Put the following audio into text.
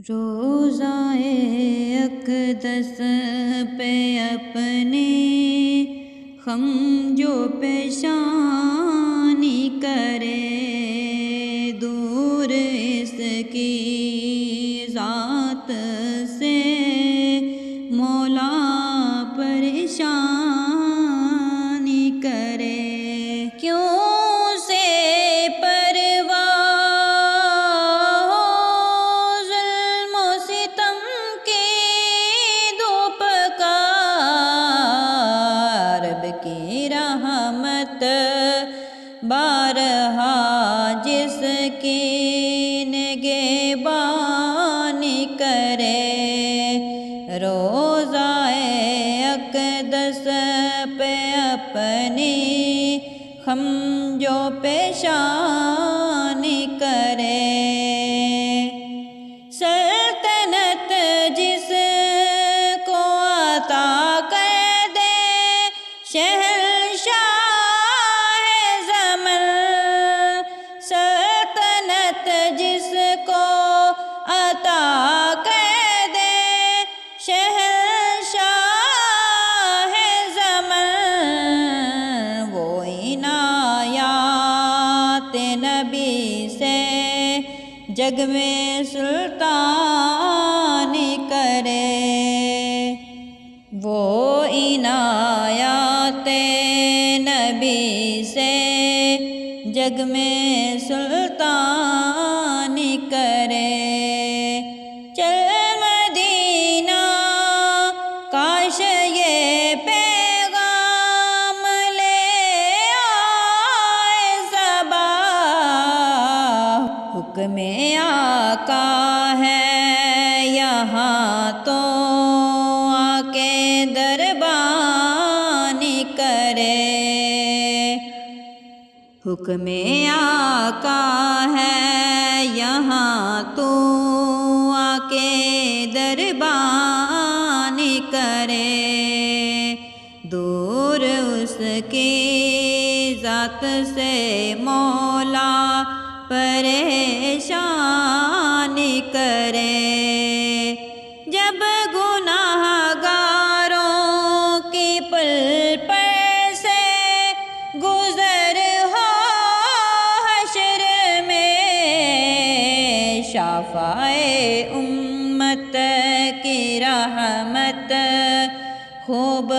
روضائے اقدس پہ اپنے خم جو پیشانی کرے، دور اس کی ذات سے مولا پریشانی کرے۔ کیوں سے پرواہ ہو ظلم و ستم کی دھوپ کا، رب کی رحمت بارہا جس کی نگہبانی کرے، روضائے اقدس پہ اپنی خم جو پیشانی کرے۔ سلطنت جس کو عطا کر دے شہنشاہ زمن، سلطنت جس کو عطا کر دے شہنشاہ زمن، وہ عنایات نبی سے جگ میں سلطانی کرے، وہ عنایات نبی سے جگ میں سلطانی کرے۔ چل مدینہ کاش یہ پیغام لے آئے صبا، حکم آقا ہے یہاں تو آ کے دربانی کرے، حکم آقا ہے یہاں تو آ کے دربانی کرے، دور اس کی ذات سے مولا پریشانی کرے۔ جب گناہ گاروں کی پل پر سے گزر ہو حشر میں، شفاعِ امت کی رحمت خوب